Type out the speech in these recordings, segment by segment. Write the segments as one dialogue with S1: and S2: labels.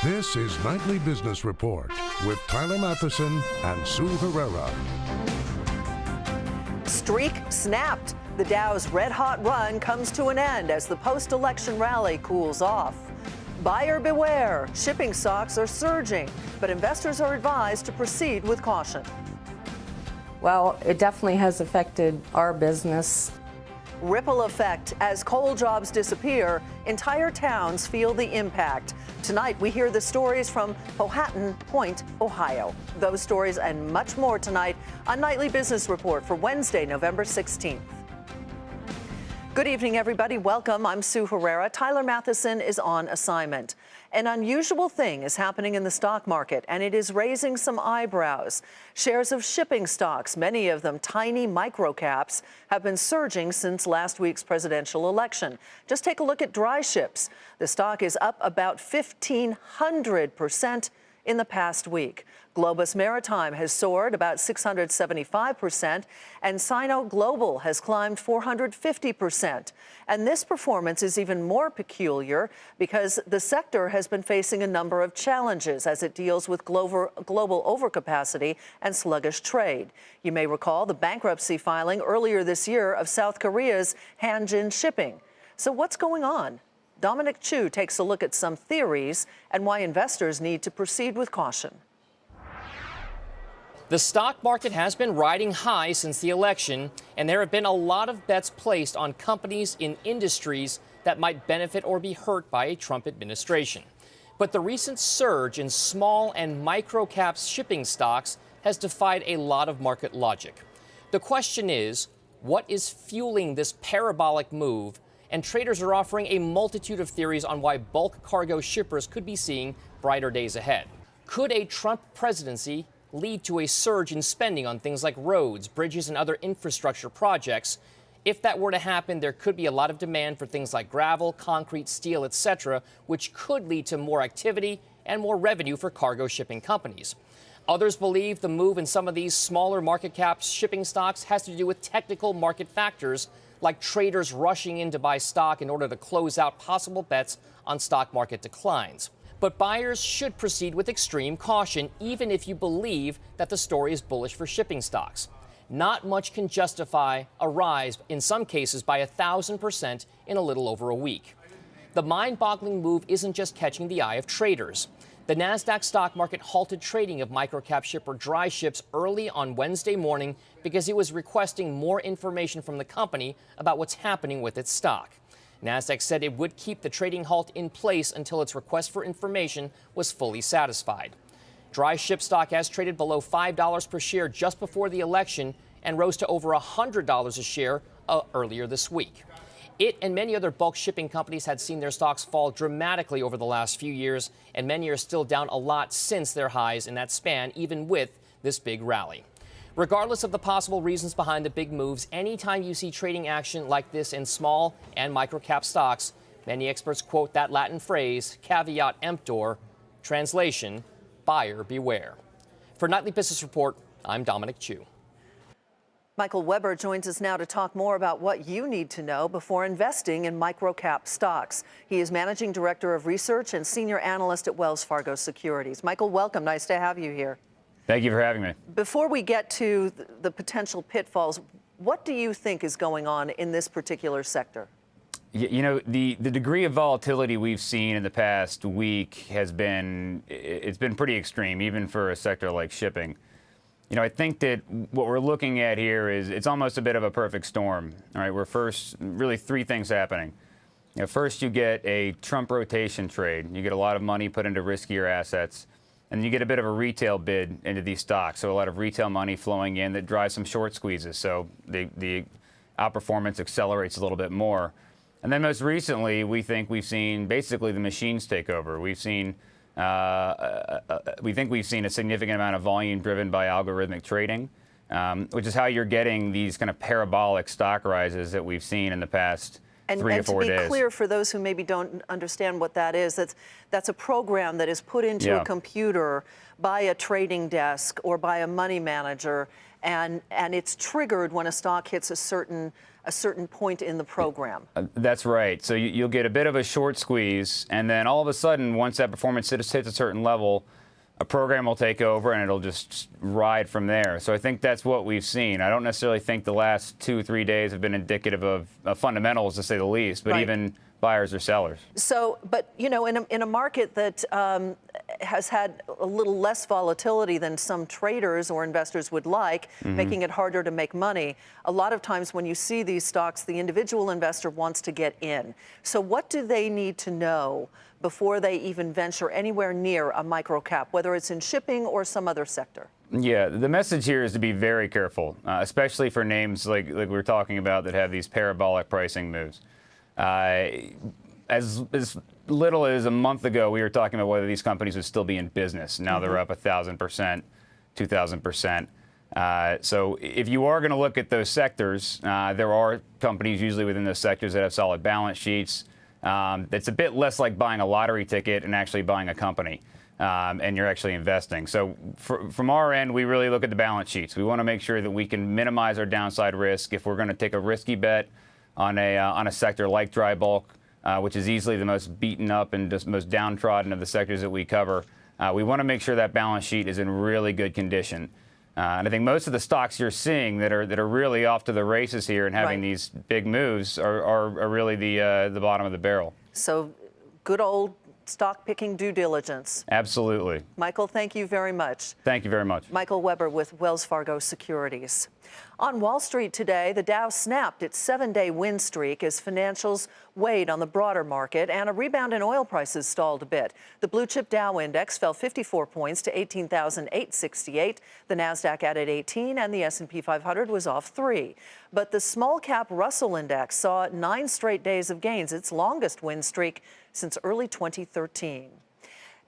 S1: This is Nightly Business Report with Tyler Matheson and Sue Herrera.
S2: Streak snapped. The Dow's red-hot run comes to an end as the post-election rally cools off. Buyer beware. Shipping stocks are surging, but investors are advised to proceed with caution.
S3: Well, it definitely has affected our business.
S2: Ripple effect. As coal jobs disappear, entire towns feel the impact. Tonight, we hear the stories from Powhatan Point, Ohio. Those stories and much more tonight on Nightly Business Report for Wednesday, November 16th. Good evening, everybody. Welcome. I'm Sue Herrera. Tyler Matheson is on assignment. An unusual thing is happening in the stock market, and it is raising some eyebrows. Shares of shipping stocks, many of them tiny microcaps, have been surging since last week's presidential election. Just take a look at dry ships. The stock is up about 1,500% in the past week. Globus Maritime has soared about 675%, and Sino Global has climbed 450%. And this performance is even more peculiar because the sector has been facing a number of challenges as it deals with global overcapacity and sluggish trade. You may recall the bankruptcy filing earlier this year of South Korea's Hanjin Shipping. So what's going on? Dominic Chu takes a look at some theories and why investors need to proceed with caution.
S4: The stock market has been riding high since the election, and there have been a lot of bets placed on companies in industries that might benefit or be hurt by a Trump administration. But the recent surge in small and micro-cap shipping stocks has defied a lot of market logic. The question is, what is fueling this parabolic move? And traders are offering a multitude of theories on why bulk cargo shippers could be seeing brighter days ahead. Could a Trump presidency lead to a surge in spending on things like roads, bridges, and other infrastructure projects? If that were to happen, there could be a lot of demand for things like gravel, concrete, steel, etc., which could lead to more activity and more revenue for cargo shipping companies. Others believe the move in some of these smaller market cap shipping stocks has to do with technical market factors, like traders rushing in to buy stock in order to close out possible bets on stock market declines. But buyers should proceed with extreme caution, even if you believe that the story is bullish for shipping stocks. Not much can justify a rise, in some cases, by 1,000% in a little over a week. The mind-boggling move isn't just catching the eye of traders. The NASDAQ stock market halted trading of microcap shipper Dry Ships early on Wednesday morning because it was requesting more information from the company about what's happening with its stock. NASDAQ said it would keep the trading halt in place until its request for information was fully satisfied. Dry Ship stock has traded below $5 per share just before the election and rose to over $100 a share earlier this week. It and many other bulk shipping companies had seen their stocks fall dramatically over the last few years, and many are still down a lot since their highs in that span, even with this big rally. Regardless of the possible reasons behind the big moves, anytime you see trading action like this in small and micro-cap stocks, many experts quote that Latin phrase, caveat emptor, translation, buyer beware. For Nightly Business Report, I'm Dominic Chu.
S2: Michael Weber joins us now to talk more about what you need to know before investing in micro-cap stocks. He is Managing Director of Research and Senior Analyst at Wells Fargo Securities. Michael, welcome. Nice to have you here.
S5: Thank you for having me.
S2: Before we get to the potential pitfalls, what do you think is going on in this particular sector?
S5: You know, the degree of volatility we've seen in the past week it's been pretty extreme, even for a sector like shipping. You know, I think that what we're looking at here is it's almost a bit of a perfect storm. All right, we're really three things happening. You know, first, you get a Trump rotation trade. You get a lot of money put into riskier assets. And you get a bit of a retail bid into these stocks, so a lot of retail money flowing in that drives some short squeezes, so the outperformance accelerates a little bit more. And then most recently, we think we've seen basically the machines take over. We think we've seen a significant amount of volume driven by algorithmic trading, which is how you're getting these kind of parabolic stock rises that we've seen in the past 3 or 4 days.
S2: And to be clear, for those who maybe don't understand what that is, that's a program that is put into a computer by a trading desk or by a money manager, and it's triggered when a stock hits a certain a certain point in the program.
S5: That's right. So you'll get a bit of a short squeeze, and then all of a sudden, once that performance hits a certain level, a program will take over and it'll just ride from there. So I think that's what we've seen. I don't necessarily think the last 2-3 days have been indicative of fundamentals, to say the least, but
S2: Right.
S5: even buyers or sellers.
S2: So, but you know, in a market that has had a little less volatility than some traders or investors would like, making it harder to make money, a lot of times when you see these stocks, the individual investor wants to get in. So what do they need to know before they even venture anywhere near a microcap, whether it's in shipping or some other sector?
S5: Yeah, the message here is to be very careful, especially for names like we were talking about that have these parabolic pricing moves. As little as a month ago, we were talking about whether these companies would still be in business. Now they're up 1,000%, 2,000%. So if you are going to look at those sectors, there are companies usually within those sectors that have solid balance sheets. It's a bit less like buying a lottery ticket and actually buying a company, and you're actually investing. So from our end, we really look at the balance sheets. We want to make sure that we can minimize our downside risk. If we're going to take a risky bet on a sector like dry bulk, which is easily the most beaten up and just most downtrodden of the sectors that we cover, we want to make sure that balance sheet is in really good condition. And I think most of the stocks you're seeing that are really off to the races here and having
S2: Right.
S5: these big moves are really the bottom of the barrel.
S2: So good old stock picking due diligence.
S5: Absolutely.
S2: Michael, thank you very much.
S5: Thank you very much.
S2: Michael Weber with Wells Fargo Securities. On Wall Street today, the Dow snapped its 7-day win streak as financials weighed on the broader market and a rebound in oil prices stalled a bit. The blue chip Dow index fell 54 points to 18,868. The Nasdaq added 18 and the S&P 500 was off 3. But the small cap Russell index saw 9 straight days of gains, its longest win streak since early 2013.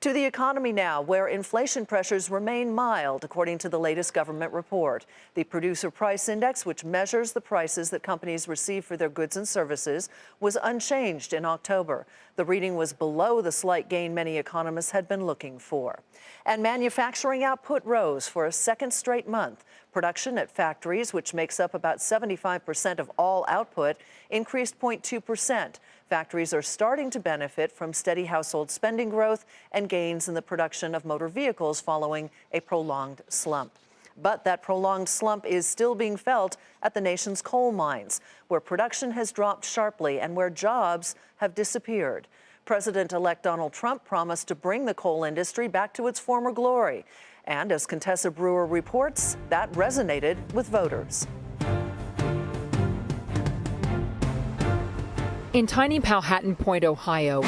S2: To the economy now, where inflation pressures remain mild, according to the latest government report. The Producer Price Index, which measures the prices that companies receive for their goods and services, was unchanged in October. The reading was below the slight gain many economists had been looking for. And manufacturing output rose for a second straight month. Production at factories, which makes up about 75% of all output, increased 0.2%. Factories are starting to benefit from steady household spending growth and gains in the production of motor vehicles following a prolonged slump. But that prolonged slump is still being felt at the nation's coal mines, where production has dropped sharply and where jobs have disappeared. President-elect Donald Trump promised to bring the coal industry back to its former glory. And as Contessa Brewer reports, that resonated with voters.
S6: In tiny Powhatan Point, Ohio,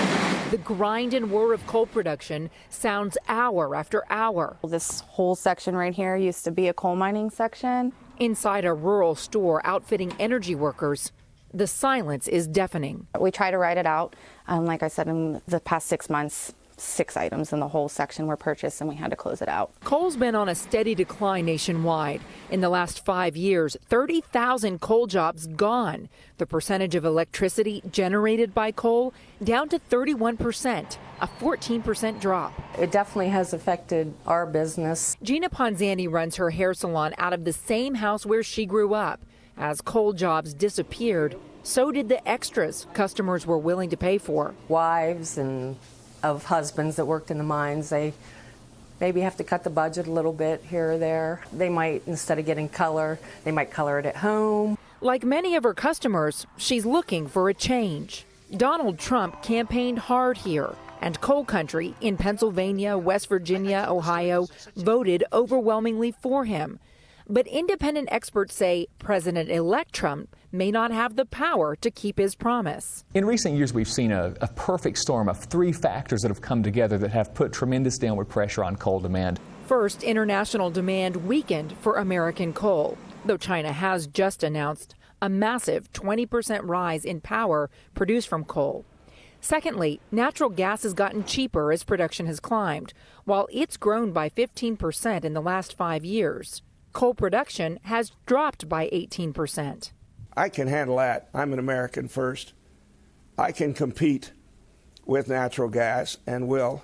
S6: the grind and whir of coal production sounds hour after hour.
S3: This whole section right here used to be a coal mining section.
S6: Inside a rural store outfitting energy workers, the silence is deafening.
S3: We try to ride it out. Like I said, in the past 6 months, 6 items in the whole section were purchased and we had to close it out.
S6: Coal's been on a steady decline nationwide. In the last 5 years, 30,000 coal jobs gone. The percentage of electricity generated by coal down to 31%, a 14% drop.
S3: It definitely has affected our business.
S6: Gina Ponzani runs her hair salon out of the same house where she grew up. As coal jobs disappeared, so did the extras customers were willing to pay for.
S3: Wives and of husbands that worked in the mines, they maybe have to cut the budget a little bit here or there. They might, instead of getting color, they might color it at home.
S6: Like many of her customers, she's looking for a change. Donald Trump campaigned hard here, and coal country in Pennsylvania, West Virginia, Ohio voted overwhelmingly for him. But independent experts say President-elect Trump may not have the power to keep his promise.
S7: In recent years, we've seen a perfect storm of 3 factors that have come together that have put tremendous downward pressure on coal demand.
S6: First, international demand weakened for American coal, though China has just announced a massive 20% rise in power produced from coal. Secondly, natural gas has gotten cheaper as production has climbed, while it's grown by 15% in the last 5 years. Coal production has dropped by 18%.
S8: I can handle that. I'm an American first. I can compete with natural gas and will,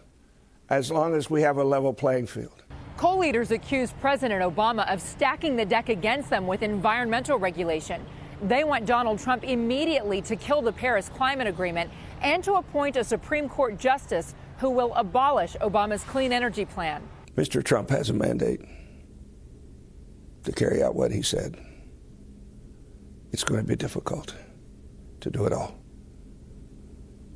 S8: as long as we have a level playing field.
S9: Coal leaders accuse President Obama of stacking the deck against them with environmental regulation.
S6: They want Donald Trump immediately to kill the Paris Climate Agreement and to appoint a Supreme Court justice who will abolish Obama's clean energy plan.
S8: Mr. Trump has a mandate to carry out what he said. It's going to be difficult to do it all,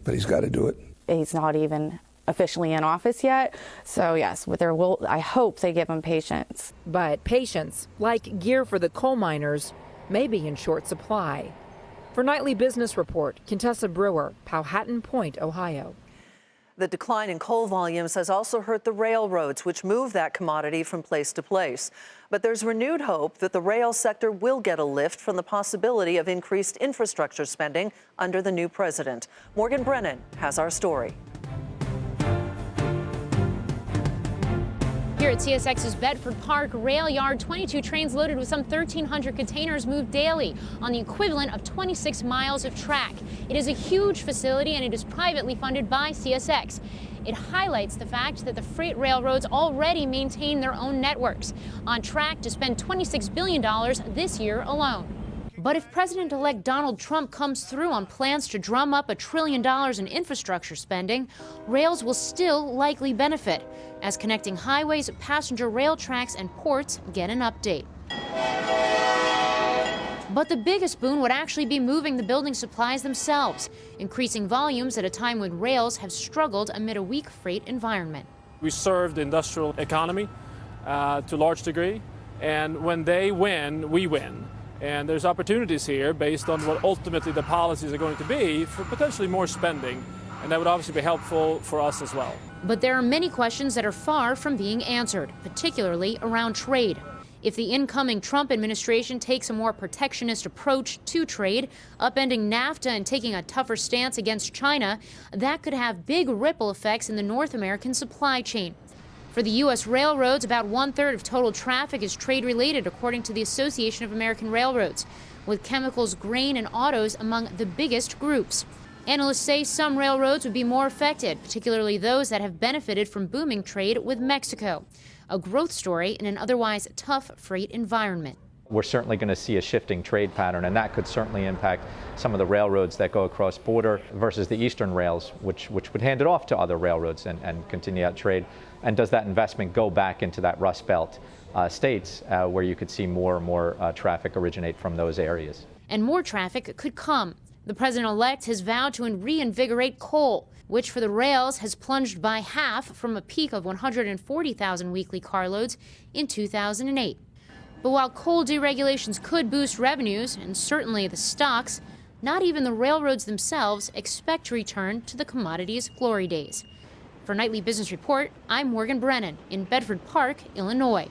S8: but he's got to do it.
S9: He's not even officially in office yet, so yes, I hope they give him patience.
S6: But patience, like gear for the coal miners, may be in short supply. For Nightly Business Report, Contessa Brewer, Powhatan Point, Ohio.
S2: The decline in coal volumes has also hurt the railroads, which move that commodity from place to place. But there's renewed hope that the rail sector will get a lift from the possibility of increased infrastructure spending under the new president. Morgan Brennan has our story.
S10: Here at CSX's Bedford Park Rail Yard, 22 trains loaded with some 1,300 containers move daily on the equivalent of 26 miles of track. It is a huge facility and it is privately funded by CSX. It highlights the fact that the freight railroads already maintain their own networks, on track to spend $26 billion this year alone. But if President-elect Donald Trump comes through on plans to drum up $1 trillion in infrastructure spending, rails will still likely benefit, as connecting highways, passenger rail tracks, and ports get an update. But the biggest boon would actually be moving the building supplies themselves, increasing volumes at a time when rails have struggled amid a weak freight environment.
S11: We serve the industrial economy to a large degree, and when they win, we win. And there's opportunities here based on what ultimately the policies are going to be for potentially more spending, and that would obviously be helpful for us as well.
S10: But there are many questions that are far from being answered, particularly around trade. If the incoming Trump administration takes a more protectionist approach to trade, upending NAFTA and taking a tougher stance against China, that could have big ripple effects in the North American supply chain. For the U.S. railroads, about 1/3 of total traffic is trade-related, according to the Association of American Railroads, with chemicals, grain, and autos among the biggest groups. Analysts say some railroads would be more affected, particularly those that have benefited from booming trade with Mexico, a growth story in an otherwise tough freight environment.
S12: We're certainly going to see a shifting trade pattern, and that could certainly impact some of the railroads that go across border versus the eastern rails, which would hand it off to other railroads and continue that trade. And does that investment go back into that Rust Belt states where you could see more and more traffic originate from those areas?
S10: And more traffic could come. The president-elect has vowed to reinvigorate coal, which for the rails has plunged by half from a peak of 140,000 weekly carloads in 2008. But while coal deregulations could boost revenues, and certainly the stocks, not even the railroads themselves expect to return to the commodity's glory days. For Nightly Business Report, I'm Morgan Brennan in Bedford Park, Illinois.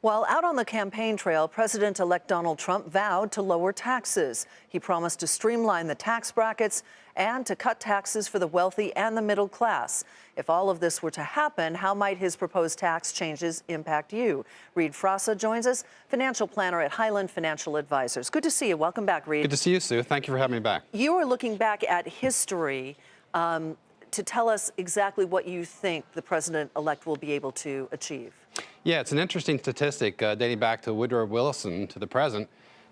S2: While out on the campaign trail, President-elect Donald Trump vowed to lower taxes. He promised to streamline the tax brackets and to cut taxes for the wealthy and the middle class. If all of this were to happen, how might his proposed tax changes impact you? Reed Frassa joins us, financial planner at Highland Financial Advisors. Good to see you. Welcome back, Reed.
S13: Good to see you, Sue. Thank you for having me back.
S2: You are looking back at history to tell us exactly what you think the president-elect will be able to achieve.
S13: Yeah, it's an interesting statistic dating back to Woodrow Wilson to the present.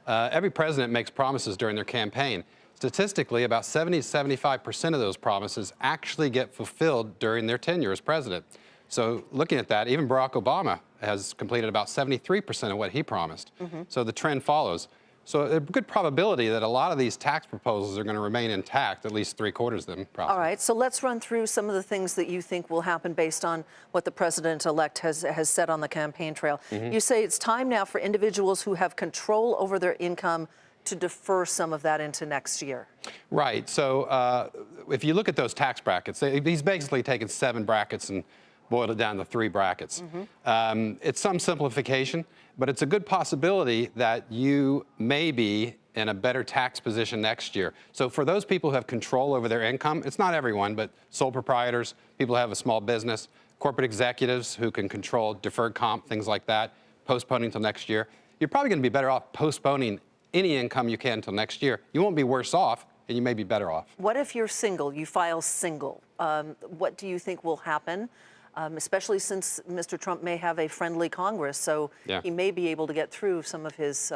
S13: Every president makes promises during their campaign. Statistically, about 70 to 75% of those promises actually get fulfilled during their tenure as president. So looking at that, even Barack Obama has completed about 73% of what he promised. So the trend follows. So a good probability that a lot of these tax proposals are going to remain intact, at least 3/4 of them, probably.
S2: All right, so let's run through some of the things that you think will happen based on what the president-elect has said on the campaign trail. You say it's time now for individuals who have control over their income to defer some of that into next year.
S13: Right. So if you look at those tax brackets, he's basically taken 7 brackets and boiled it down to 3 brackets. It's some simplification, but it's a good possibility that you may be in a better tax position next year. So for those people who have control over their income, it's not everyone, but sole proprietors, people who have a small business, corporate executives who can control deferred comp, things like that, postponing until next year, you're probably going to be better off postponing any income you can until next year. You won't be worse off, and you may be better off.
S2: What if you're single, you file single? What do you think will happen? Especially since Mr. Trump may have a friendly Congress, so he may be able to get through some of his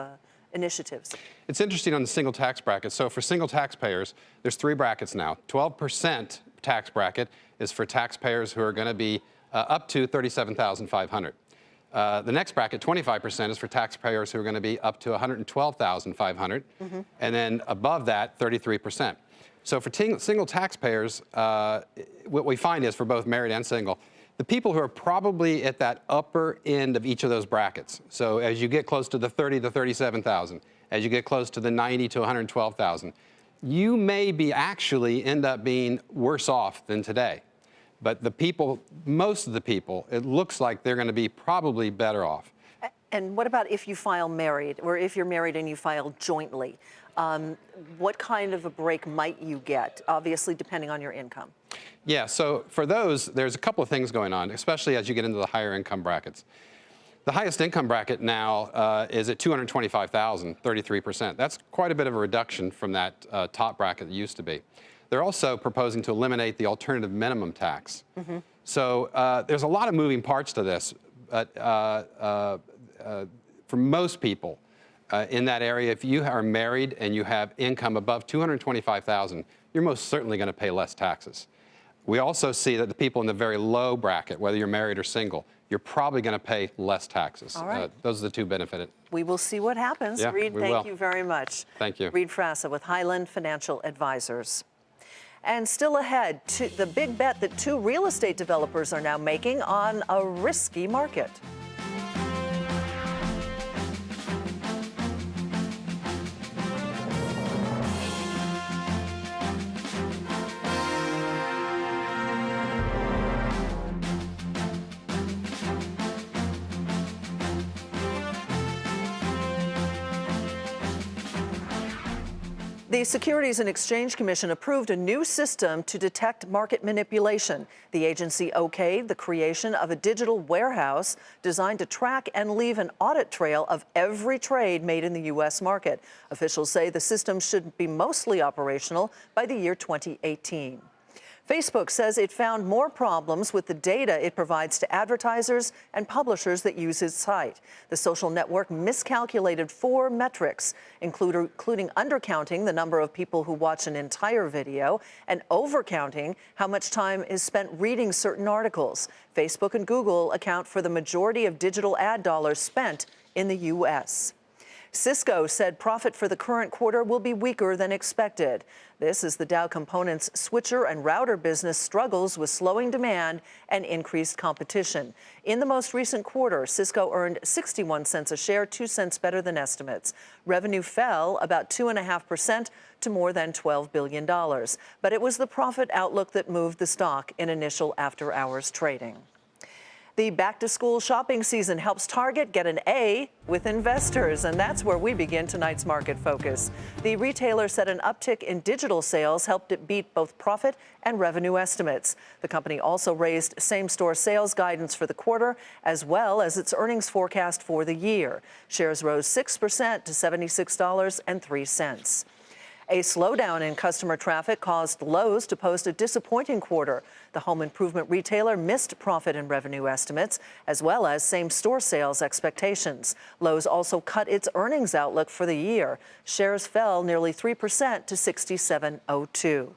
S2: initiatives?
S13: It's interesting on the single tax bracket. So for single taxpayers, there's 3 brackets now. 12% tax bracket is for taxpayers who are going to be up to $37,500. The next bracket, 25%, is for taxpayers who are going to be up to $112,500, and then above that, 33%. So for single taxpayers, what we find is for both married and single, the people who are probably at that upper end of each of those brackets. So as you get close to the 30 to 37,000, as you get close to the 90 to 112,000, you may be actually end up being worse off than today. But the people, most of the people, it looks like they're going to be probably better off.
S2: And what about if you file married, or if you're married and you file jointly? What kind of a break might you get, obviously depending on your income?
S13: Yeah, so for those, there's a couple of things going on, especially as you get into the higher income brackets. The highest income bracket now is at $225,000, 33%. That's quite a bit of a reduction from that top bracket that used to be. They're also proposing to eliminate the alternative minimum tax. So there's a lot of moving parts to this, but for most people in that area, if you are married and you have income above $225,000, you're most certainly going to pay less taxes. We also see that the people in the very low bracket, whether you're married or single, you're probably going to pay less taxes.
S2: All right.
S13: Those are the two benefited.
S2: We will see what happens.
S13: Yeah,
S2: Reed,
S13: we
S2: thank
S13: will.
S2: you very much.
S13: Thank you.
S2: Reed Frassa with Highland Financial Advisors. And still ahead, the big bet that 2 real estate developers are now making on a risky market. The Securities and Exchange Commission approved a new system to detect market manipulation. The agency okayed the creation of a digital warehouse designed to track and leave an audit trail of every trade made in the U.S. market. Officials say the system should be mostly operational by the year 2018. Facebook says it found more problems with the data it provides to advertisers and publishers that use its site. The social network miscalculated 4 metrics, including undercounting the number of people who watch an entire video and overcounting how much time is spent reading certain articles. Facebook and Google account for the majority of digital ad dollars spent in the U.S. Cisco said profit for the current quarter will be weaker than expected. This as the Dow Components switcher and router business struggles with slowing demand and increased competition. In the most recent quarter, Cisco earned 61 cents a share, 2 cents better than estimates. Revenue fell about 2.5% to more than $12 billion. But it was the profit outlook that moved the stock in initial after-hours trading. The back-to-school shopping season helps Target get an A with investors, and that's where we begin tonight's Market Focus. The retailer said an uptick in digital sales helped it beat both profit and revenue estimates. The company also raised same-store sales guidance for the quarter, as well as its earnings forecast for the year. Shares rose 6% to $76.03. A slowdown in customer traffic caused Lowe's to post a disappointing quarter. The home improvement retailer missed profit and revenue estimates, as well as same-store sales expectations. Lowe's also cut its earnings outlook for the year. Shares fell nearly 3% to $67.02.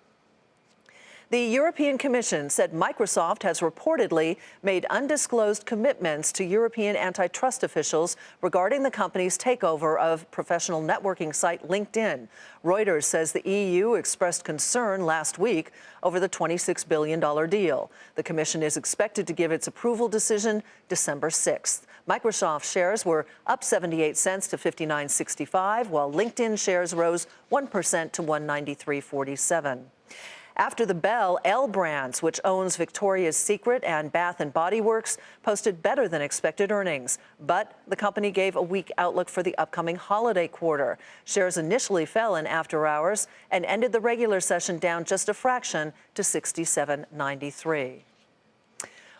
S2: The European Commission said Microsoft has reportedly made undisclosed commitments to European antitrust officials regarding the company's takeover of professional networking site LinkedIn. Reuters says the EU expressed concern last week over the $26 billion deal. The Commission is expected to give its approval decision December 6th. Microsoft shares were up 78 cents to $59.65, while LinkedIn shares rose 1% to $193.47. After the bell, L Brands, which owns Victoria's Secret and Bath & Body Works, posted better than expected earnings. But the company gave a weak outlook for the upcoming holiday quarter. Shares initially fell in after hours and ended the regular session down just a fraction to $67.93.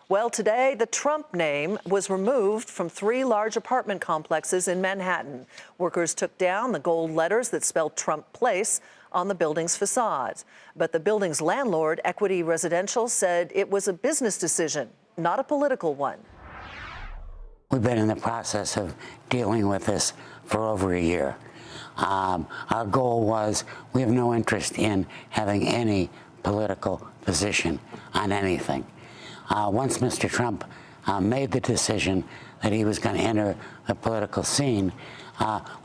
S2: Well, today, the Trump name was removed from 3 large apartment complexes in Manhattan. Workers took down the gold letters that spelled Trump Place on the building's facade. But the building's landlord, Equity Residential, said it was a business decision, not a political one.
S14: We've been in the process of dealing with this for over a year. Our goal was we have no interest in having any political position on anything. Once Mr. Trump made the decision that he was going to enter the political scene,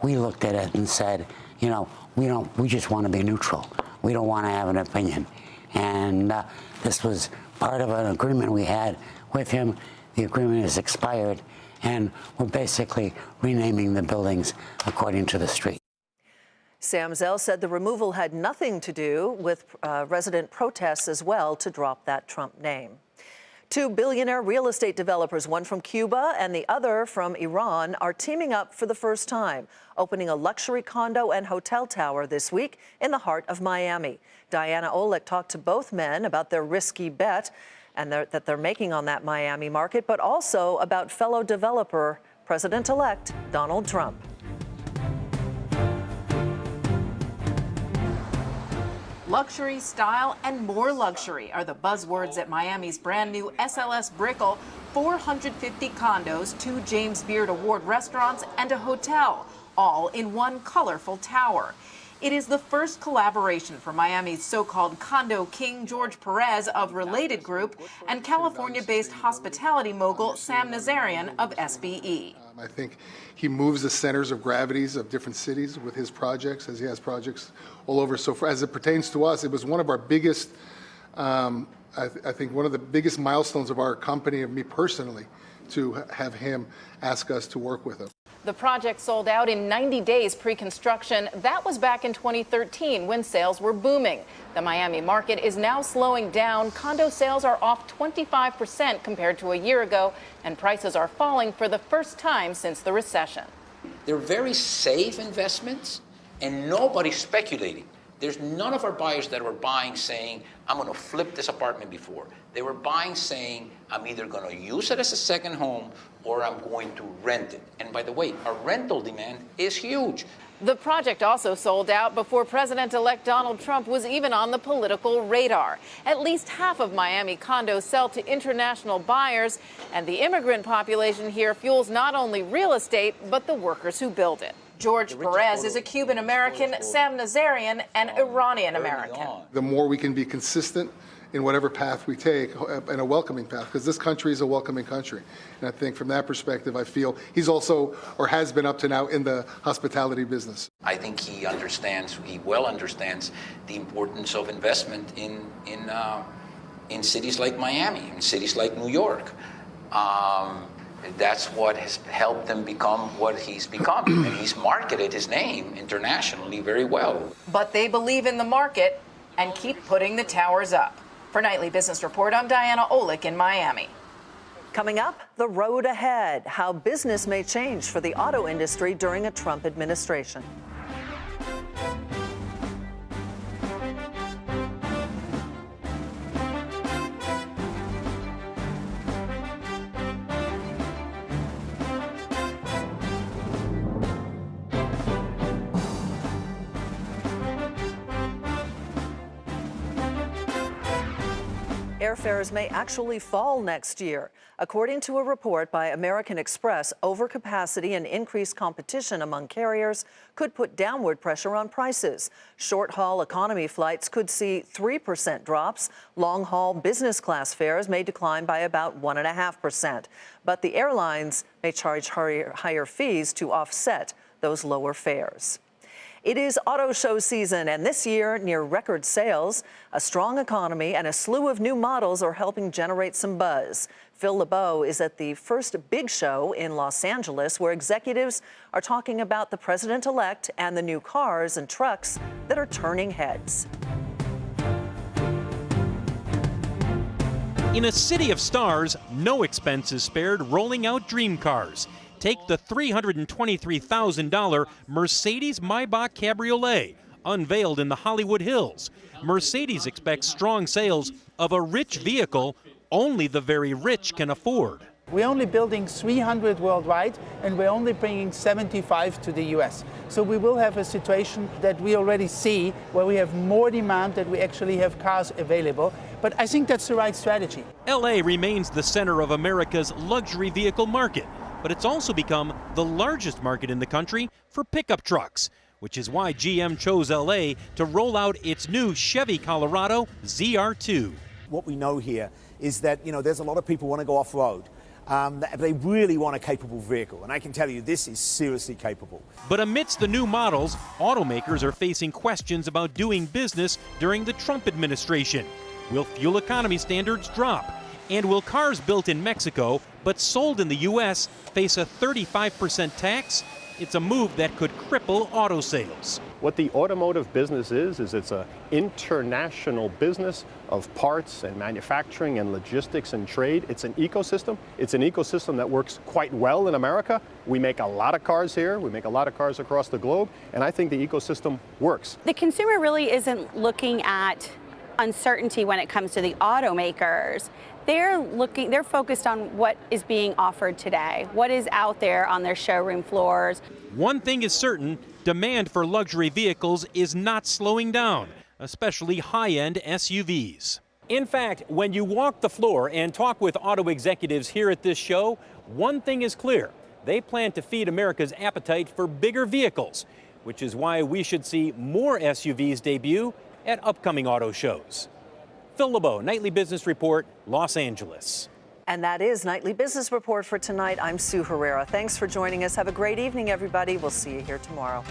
S14: we looked at it and said, you know, we just want to be neutral. We don't want to have an opinion. And this was part of an agreement we had with him. The agreement has expired, and we're basically renaming the buildings according to the street.
S2: Sam Zell said the removal had nothing to do with resident protests as well to drop that Trump name. Two billionaire real estate developers, one from Cuba and the other from Iran, are teaming up for the first time, opening a luxury condo and hotel tower this week in the heart of Miami. Diana Olick talked to both men about their risky bet and that they're making on that Miami market, but also about fellow developer, President-elect Donald Trump.
S15: Luxury, style, and more luxury are the buzzwords at Miami's brand new SLS Brickell. 450 condos, 2 James Beard Award restaurants, and a hotel, all in one colorful tower. It is the first collaboration for Miami's so-called condo king George Perez of Related Group and California-based hospitality mogul Sam Nazarian of SBE.
S16: I think he moves the centers of gravities of different cities with his projects, as he has projects all over. So as it pertains to us, it was one of our biggest, I think one of the biggest milestones of our company and me personally to have him ask us to work with him.
S15: The project sold out in 90 days pre-construction. That was back in 2013 when sales were booming. The Miami market is now slowing down. Condo sales are off 25% compared to a year ago, and prices are falling for the first time since the recession.
S17: They're very safe investments, and nobody's speculating. There's none of our buyers that were buying saying, I'm going to flip this apartment before. They were buying saying, I'm either going to use it as a second home or I'm going to rent it. And by the way, our rental demand is huge.
S15: The project also sold out before President-elect Donald Trump was even on the political radar. At least half of Miami condos sell to international buyers, and the immigrant population here fuels not only real estate, but the workers who build it. George Perez is a Cuban-American, Sam Nazarian, an Iranian-American.
S16: The more we can be consistent in whatever path we take, and a welcoming path, because this country is a welcoming country. And I think from that perspective, I feel he's also, or has been up to now, in the hospitality business.
S17: I think he well understands the importance of investment in cities like Miami, in cities like New York. That's what has helped him become what he's become, and he's marketed his name internationally very well.
S15: But they believe in the market and keep putting the towers up. For Nightly Business Report, I'm Diana Olick in Miami.
S2: Coming up, the road ahead, how business may change for the auto industry during a Trump administration. Airfares may actually fall next year. According to a report by American Express, overcapacity and increased competition among carriers could put downward pressure on prices. Short-haul economy flights could see 3% drops. Long-haul business class fares may decline by about 1.5%. But the airlines may charge higher fees to offset those lower fares. It is auto show season, and this year, near record sales, a strong economy, and a slew of new models are helping generate some buzz. Phil LeBeau is at the first big show in Los Angeles, where executives are talking about the president-elect and the new cars and trucks that are turning heads.
S18: In a city of stars, no expense is spared rolling out dream cars. Take the $323,000 Mercedes Maybach Cabriolet, unveiled in the Hollywood Hills. Mercedes expects strong sales of a rich vehicle only the very rich can afford.
S19: We're only building 300 worldwide, and we're only bringing 75 to the US. So we will have a situation that we already see where we have more demand than we actually have cars available. But I think that's the right strategy.
S18: LA remains the center of America's luxury vehicle market. but it's also become the largest market in the country for pickup trucks, which is why GM chose LA to roll out its new Chevy Colorado ZR2.
S20: What we know here is that, there's a lot of people who want to go off-road. They really want a capable vehicle, and I can tell you this is seriously capable.
S18: But amidst the new models, automakers are facing questions about doing business during the Trump administration. Will fuel economy standards drop? And will cars built in Mexico but sold in the U.S. face a 35% tax? It's a move that could cripple auto sales.
S21: What the automotive business is it's an international business of parts and manufacturing and logistics and trade. It's an ecosystem. It's an ecosystem that works quite well in America. We make a lot of cars here. We make a lot of cars across the globe. And I think the ecosystem works.
S22: The consumer really isn't looking at uncertainty when it comes to the automakers. They're focused on what is being offered today, what is out there on their showroom floors.
S18: One thing is certain, demand for luxury vehicles is not slowing down, especially high-end SUVs. In fact, when you walk the floor and talk with auto executives here at this show, one thing is clear. They plan to feed America's appetite for bigger vehicles, which is why we should see more SUVs debut at upcoming auto shows. Phil LeBeau, Nightly Business Report, Los Angeles.
S2: And that is Nightly Business Report for tonight. I'm Sue Herrera. Thanks for joining us. Have a great evening, everybody. We'll see you here tomorrow.